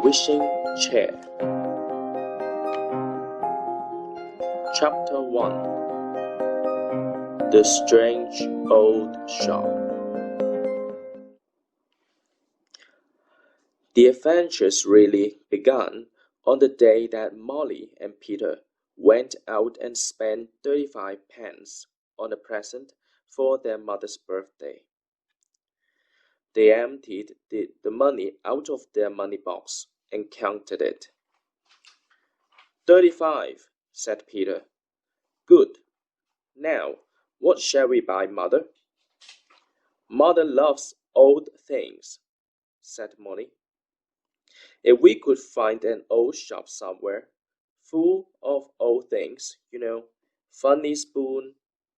Wishing Chair. Chapter 1. The Strange Old Shop. The adventures really began on the day that Molly and Peter went out and spent 35 pence on a present for their mother's birthday. They emptied the money out of their money box and counted it. 35, said Peter. Good. Now, what shall we buy, Mother? Mother loves old things, said Molly. If we could find an old shop somewhere, full of old things, funny spoon,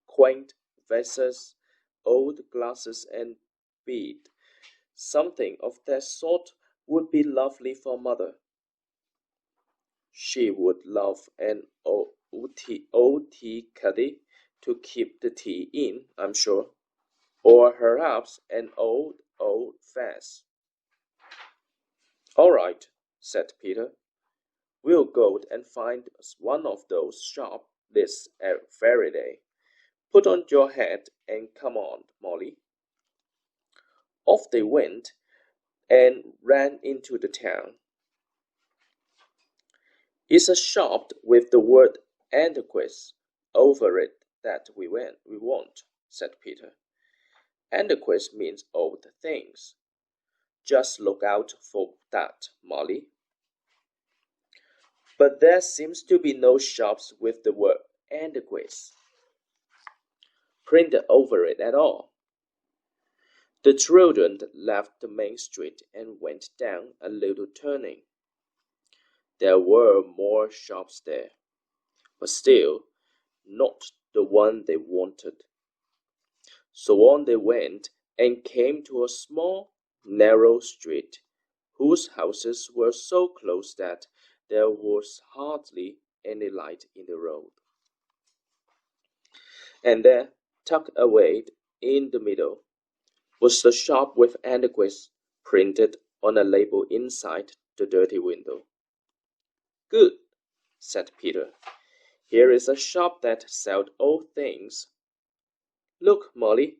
quaint vases, old glasses and bead, something of that sort would be lovely for Mother. She would love an old tea caddy to keep the tea in, I'm sure, or perhaps an old vase. All right, said Peter. We'll go and find one of those shops this very day. Put on your hat and come on, Molly. Off they went and ran into the town. It's a shop with the word antiques over it that we want, said Peter. Antiques means old things. Just look out for that, Molly. But there seems to be no shops with the word antiques printed over it at all. The children left the main street and went down a little turning. There were more shops there, but still not the one they wanted. So on they went and came to a small, narrow street, whose houses were so close that there was hardly any light in the road. And there, tucked away in the middle, was the shop with antiques printed on a label inside the dirty window. Good, said Peter. Here is a shop that sells old things. Look, Molly,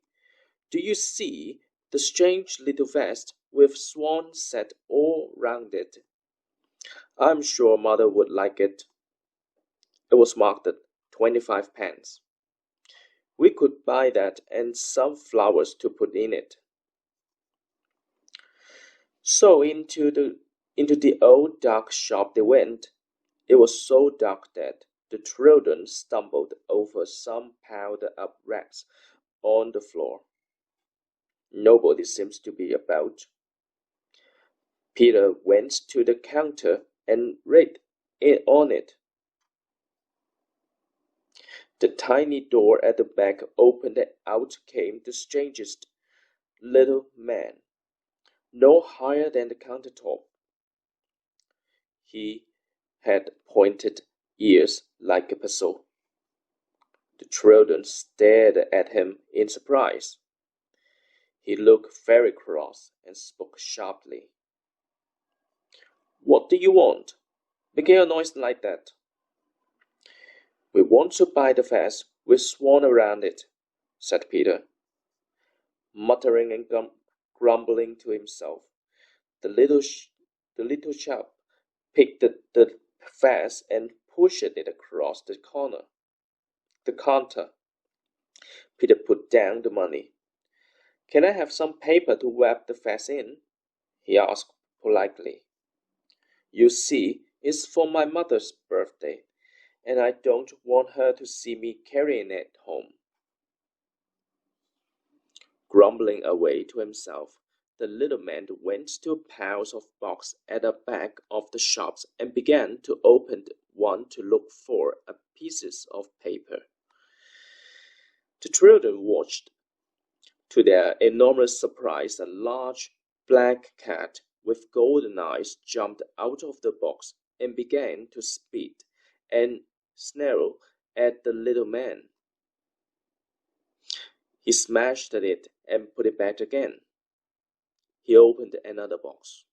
do you see the strange little vest with swans set all round it? I'm sure Mother would like it. It was marked 25 pence. We could buy that and some flowers to put in it. So into the old dark shop they went. It was so dark that the children stumbled over some piled up rags on the floor. Nobody seems to be about. Peter went to the counter and read on it. The tiny door at the back opened and out came the strangest little man, no higher than the countertop. He had pointed ears like a pestle. The children stared at him in surprise. He looked very cross and spoke sharply. What do you want? Making a noise like that? We want to buy the vase with swan around it, said Peter. Muttering and grumbling to himself, the little chap picked the vase and pushed it across the counter. Peter put down the money. Can I have some paper to wrap the vase in? He asked politely. You see, it's for my mother's birthday, and I don't want her to see me carrying it home. Grumbling away to himself, the little man went to piles of boxes at the back of the shops and began to open one to look for pieces of paper. The children watched. To their enormous surprise, a large black cat with golden eyes jumped out of the box and began to spit and snarl at the little man. He smashed at it and put it back again. He opened another box.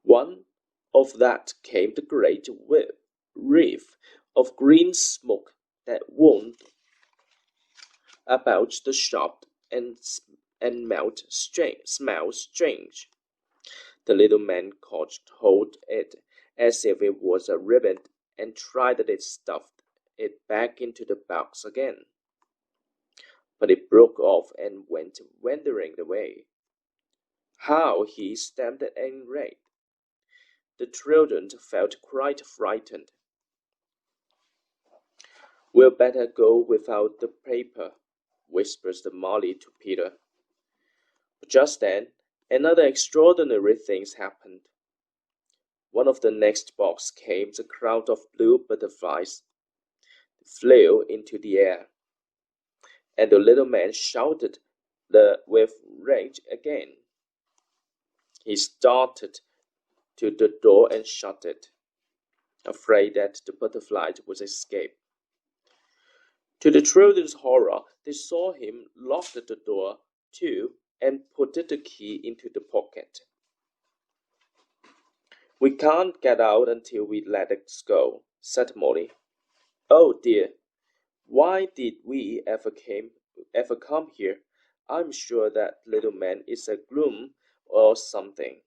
One of that came the great wreath of green smoke that wound about the shop and smelled strange. The little man caught hold of it as if it was a ribbon and tried to stuff it back into the box again. But it broke off and went wandering away. How he stamped and raved! The children felt quite frightened. "We'd better go without the paper," whispered Molly to Peter. But just then, another extraordinary thing happened. One of the next box came a crowd of blue butterflies flew into the air, and the little man shouted with rage again. He started to the door and shut it, afraid that the butterflies would escape. To the children's horror, they saw him lock the door too and put the key into the pocket. "We can't get out until we let it go," said Molly. "Oh dear, why did we ever come here? I'm sure that little man is a groom or something."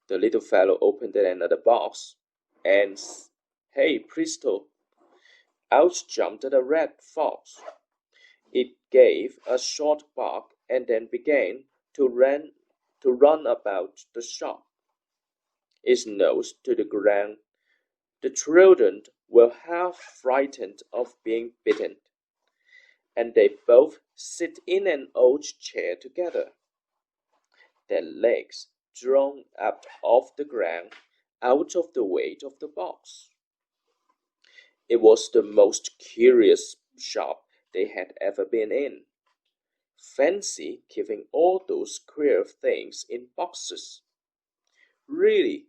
The little fellow opened another box, and hey presto! Out jumped a red fox. It gave a short bark and then began to run about the shop, its nose to the ground. The children were half frightened of being bitten, and they both sit in an old chair together, their legs drawn up off the ground out of the weight of the box. It was the most curious shop they had ever been in. Fancy keeping all those queer things in boxes. Really,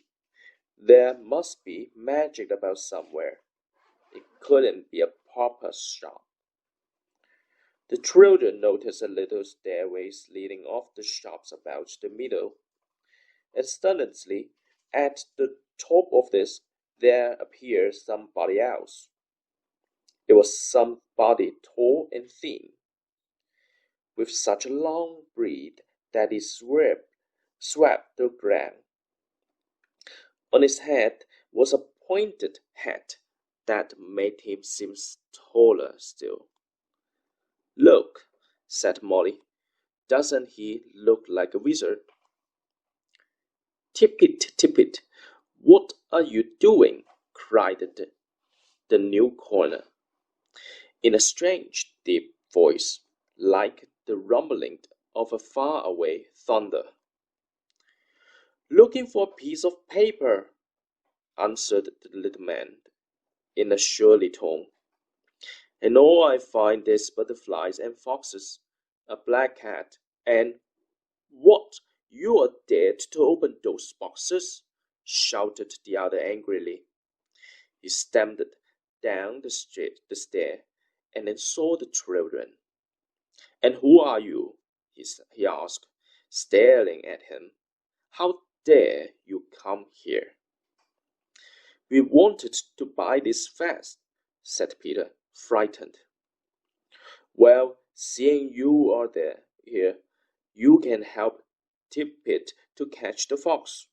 there must be magic about somewhere. It couldn't be a proper shop. The children noticed a little stairways leading off the shops about the middle, and suddenly, at the top of this, there appeared somebody else. It was somebody tall and thin, with such a long beard that it swept the ground. On his head was a pointed hat that made him seem taller still. "Look," said Molly, "doesn't he look like a wizard?" Tippet, what are you doing?" cried the newcomer, in a strange deep voice, like the rumbling of a far-away thunder. "Looking for a piece of paper," answered the little man, in a surly tone. "And all I find is butterflies and foxes, a black cat, and—" "What! You are dared to open those boxes?" shouted the other angrily. He stamped down the stair, and then saw the children. "And who are you?" he asked, staring at him. "How dare you come here?" "We wanted to buy this vase," said Peter, frightened. "Well, seeing you are here, you can help Tippet to catch the fox,"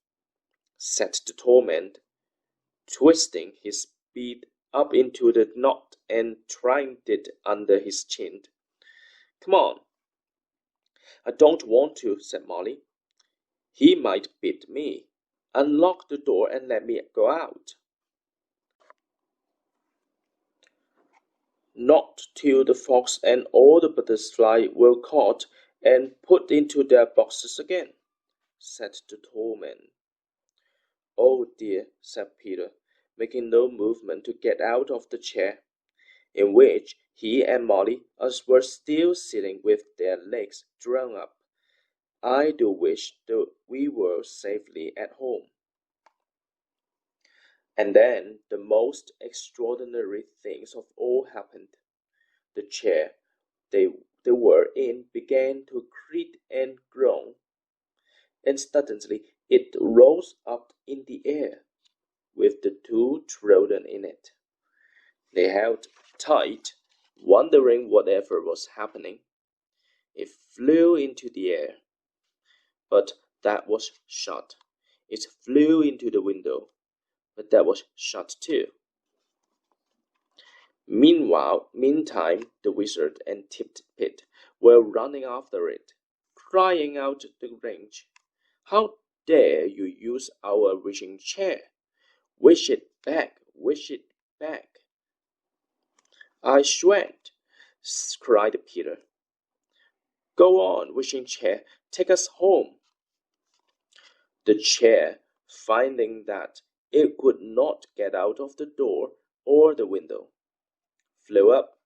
said the tall man, twisting his beard up into the knot and trying it under his chin. "Come on." "I don't want to," said Molly. "He might bite me. Unlock the door and let me go out." "Not till the fox and all the butterflies were caught and put into their boxes again," said the tall man. "Oh dear," said Peter, making no movement to get out of the chair, in which he and Molly were still sitting with their legs drawn up. "I do wish that we were safely at home." And then the most extraordinary things of all happened. The chair they were in began to creak and groan. and suddenly it rose up in the air, with the two children in it. They held tight, wondering whatever was happening. It flew into the air, but that was shut. It flew into the window, but that was shut too. Meantime, the wizard and Tip-Tip were running after it, crying out the range. How dare you use our wishing chair? Wish it back, wish it back. I shan't, cried Peter. Go on, wishing chair, take us home. The chair, finding that it could not get out of the door or the window, flew up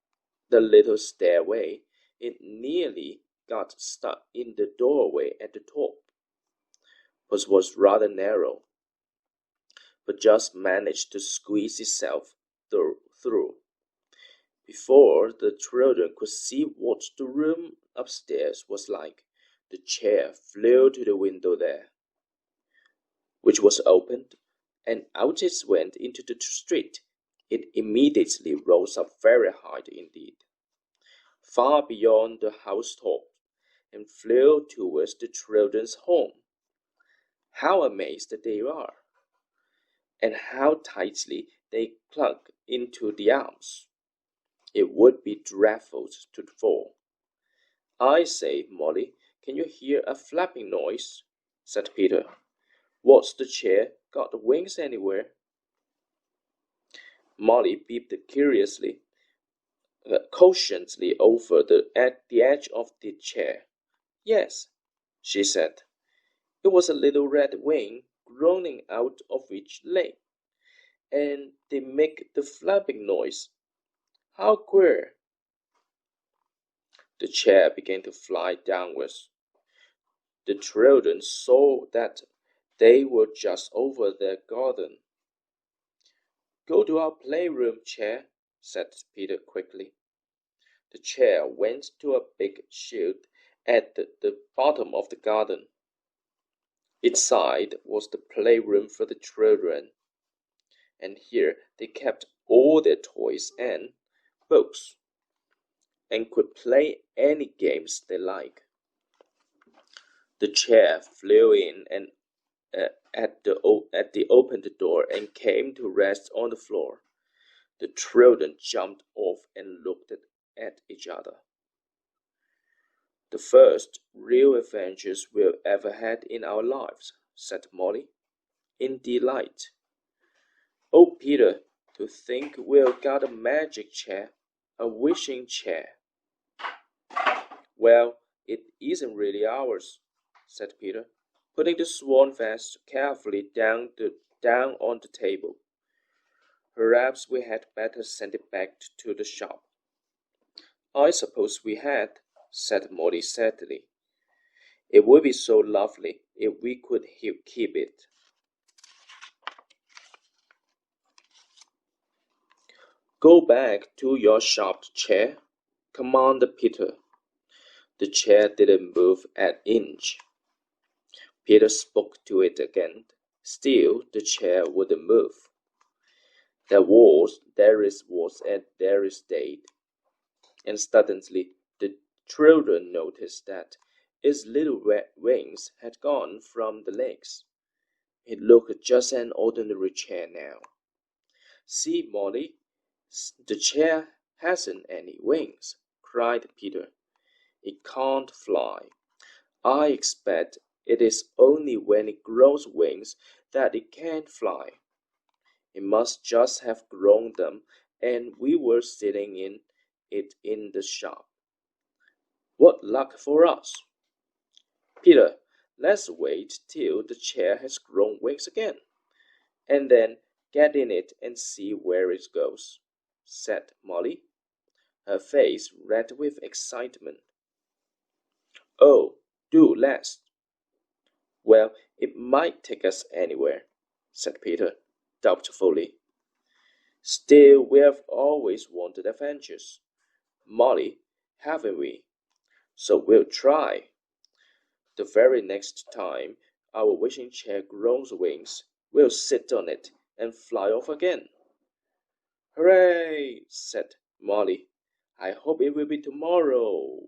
the little stairway. It nearly got stuck in the doorway at the top, which was rather narrow, but just managed to squeeze itself through. Before the children could see what the room upstairs was like, the chair flew to the window there, which was opened, and out it went into the street. It immediately rose up very high indeed, far beyond the housetop, and flew towards the children's home. How amazed they are, and how tightly they clung into the arms. It would be dreadful to fall. I say, Molly, can you hear a flapping noise? Said Peter. What's the chair got wings anywhere? Molly peeped curiously, cautiously over at the edge of the chair. Yes, she said. It was a little red wing growing out of each leg, and they make the flapping noise. How queer! The chair began to fly downwards. The children saw that they were just over their garden. Go to our playroom, chair, said Peter quickly. The chair went to a big shed at the bottom of the garden. Inside was the playroom for the children, and here they kept all their toys and books, and could play any games they liked. The chair flew in and at the opened door and came to rest on the floor. The children jumped off and looked at each other. The first real adventures we've ever had in our lives, said Molly, in delight. Oh, Peter, to think we've got a magic chair, a wishing chair. Well, it isn't really ours, said Peter, putting the swan vest carefully down on the table. Perhaps we had better send it back to the shop. I suppose we had, said Molly sadly. It would be so lovely if we could keep it. Go back to your shop, chair, commanded Peter. The chair didn't move an inch. Peter spoke to it again. Still, the chair wouldn't move. There it was, and there it stayed. And suddenly the children noticed that its little red wings had gone from the legs. It looked just an ordinary chair now. See, Molly, the chair hasn't any wings, cried Peter. It can't fly. I expect it is only when it grows wings that it can fly. It must just have grown them, and we were sitting in it in the shop. What luck for us! Peter, let's wait till the chair has grown wings again, and then get in it and see where it goes, said Molly, her face red with excitement. Oh, do let's. Well, it might take us anywhere, said Peter, doubtfully. Still, we have always wanted adventures, Molly, haven't we? So we'll try. The very next time our wishing chair grows wings, we'll sit on it and fly off again." "Hooray!" said Molly. "I hope it will be tomorrow."